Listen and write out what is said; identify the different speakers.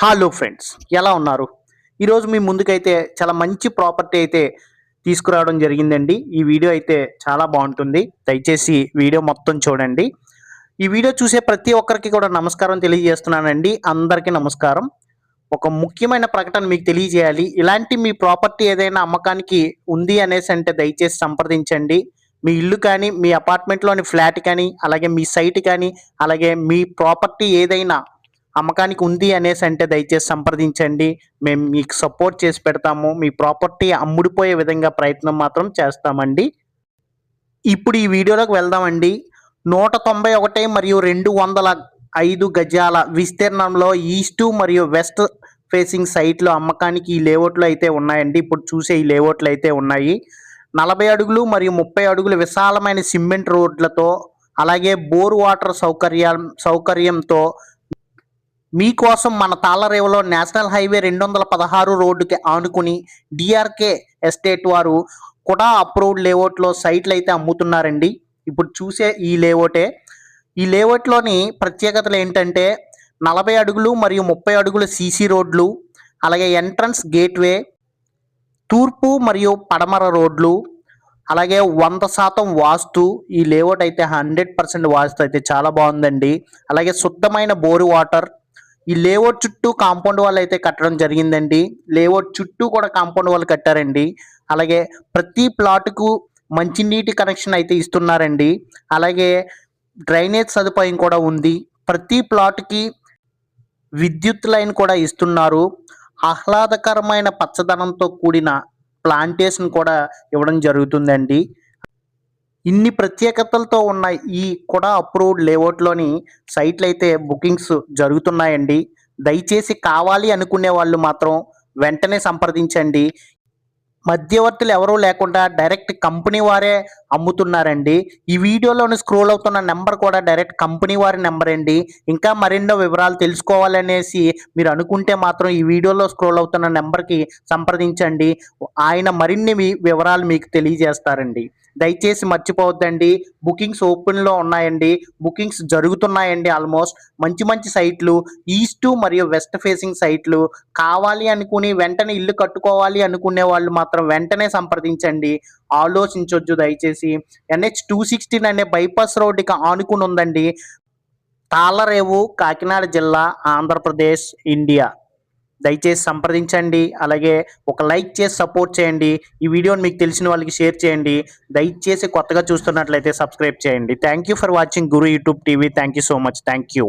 Speaker 1: Hello friends, ఎలా ఉన్నారు? ఈరోజు మీ ముందుకైతే చాలా మంచి ప్రాపర్టీ అయితే తీసుకురావడం జరిగిందండి. ఈ వీడియో అయితే చాలా బాగుంటుంది. దయచేసి వీడియో మొత్తం చూడండి. ఈ వీడియో చూసే ప్రతి ఒక్కరికి కూడా నమస్కారం తెలియజేస్తున్నానండి. అందరికీ నమస్కారం. ఒక ముఖ్యమైన ప్రకటన మీకు తెలియజేయాలి. ఇలాంటి మీ ప్రాపర్టీ ఏదైనా అమ్మకానికి ఉంది అనేసి అంటే దయచేసి సంప్రదించండి. మీ ఇల్లు కానీ, మీ అపార్ట్మెంట్లోని ఫ్లాట్ కానీ, అలాగే మీ సైట్ కానీ, అలాగే మీ ప్రాపర్టీ ఏదైనా అమ్మకానికి ఉంది అనేసి అంటే దయచేసి సంప్రదించండి. మేము మీకు సపోర్ట్ చేసి పెడతాము. మీ ప్రాపర్టీ అమ్ముడిపోయే విధంగా ప్రయత్నం మాత్రం చేస్తామండి. ఇప్పుడు ఈ వీడియోలోకి వెళ్దామండి. 191 మరియు 205 గజాల విస్తీర్ణంలో ఈస్ట్ మరియు వెస్ట్ ఫేసింగ్ సైట్లు అమ్మకానికి ఈ లేఅవుట్లో అయితే ఉన్నాయండి. ఇప్పుడు చూసే ఈ లేఅవుట్లు అయితే ఉన్నాయి. 40 అడుగులు మరియు 30 అడుగులు విశాలమైన సిమెంట్ రోడ్లతో, అలాగే బోర్ వాటర్ సౌకర్యంతో మీకోసం మన తాళ్ళరేవులో నేషనల్ హైవే 216 రోడ్డుకి ఆనుకుని డిఆర్కే ఎస్టేట్ వారు కూడా అప్రూవ్డ్ లేఅవుట్లో సైట్లు అయితే అమ్ముతున్నారండి. ఇప్పుడు చూసే ఈ లేఅవుటే. ఈ లేఅవుట్లోని ప్రత్యేకతలు ఏంటంటే 40 అడుగులు మరియు 30 అడుగుల సీసీ రోడ్లు, అలాగే ఎంట్రన్స్ గేట్వే, తూర్పు మరియు పడమర రోడ్లు, అలాగే 100% వాస్తు. ఈ లేఅవుట్ అయితే 100% వాస్తు అయితే చాలా బాగుందండి. అలాగే శుద్ధమైన బోరు వాటర్. ఈ లేఅవుట్ చుట్టూ కాంపౌండ్ వాల్ అయితే కట్టడం జరిగిందండి. లేఅవుట్ చుట్టూ కూడా కాంపౌండ్ వాల్ కట్టారండి. అలాగే ప్రతి ప్లాట్కు మంచినీటి కనెక్షన్ అయితే ఇస్తున్నారండి. అలాగే డ్రైనేజ్ సదుపాయం కూడా ఉంది. ప్రతి ప్లాట్కి విద్యుత్ లైన్ కూడా ఇస్తున్నారు. ఆహ్లాదకరమైన పచ్చదనంతో కూడిన ప్లాంటేషన్ కూడా ఇవ్వడం జరుగుతుందండి. ఇన్ని ప్రత్యేకతలతో ఉన్న ఈ కూడా అప్రూవ్డ్ లేఅవుట్లోని సైట్లు అయితే బుకింగ్స్ జరుగుతున్నాయండి. దయచేసి కావాలి అనుకునే వాళ్ళు మాత్రం వెంటనే సంప్రదించండి. మధ్యవర్తులు ఎవరూ లేకుండా డైరెక్ట్ కంపెనీ వారే అమ్ముతున్నారండి. ఈ వీడియోలోని స్క్రోల్ అవుతున్న నెంబర్ కూడా డైరెక్ట్ కంపెనీ వారి నెంబర్ అండి. ఇంకా మరెన్నో వివరాలు తెలుసుకోవాలనేసి మీరు అనుకుంటే మాత్రం ఈ వీడియోలో స్క్రోల్ అవుతున్న నెంబర్కి సంప్రదించండి. ఆయన మరిన్ని వివరాలు మీకు తెలియజేస్తారండి. దయచేసి మర్చిపోవద్దండి. బుకింగ్స్ ఓపెన్లో ఉన్నాయండి. బుకింగ్స్ జరుగుతున్నాయండి. ఆల్మోస్ట్ మంచి మంచి సైట్లు, ఈస్ట్ మరియు వెస్ట్ ఫేసింగ్ సైట్లు. కావాలి అనుకుని వెంటనే ఇల్లు కట్టుకోవాలి అనుకునే వాళ్ళు మాత్రం వెంటనే సంప్రదించండి. ఆలోచించొద్దు దయచేసి. NH-216 అనే బైపాస్ రోడ్డుకి ఆనుకుని ఉందండి. తాళ్ళరేవు, కాకినాడ జిల్లా, ఆంధ్రప్రదేశ్, ఇండియా. దయచేసి సంప్రదించండి. అలాగే ఒక లైక్ చేసి సపోర్ట్ చేయండి. ఈ వీడియోని మీకు తెలిసిన వాళ్ళకి షేర్ చేయండి. దయచేసి కొత్తగా చూస్తున్నట్లయితే సబ్స్క్రైబ్ చేయండి. Thank you for watching Guru YouTube TV. Thank you so much. Thank you.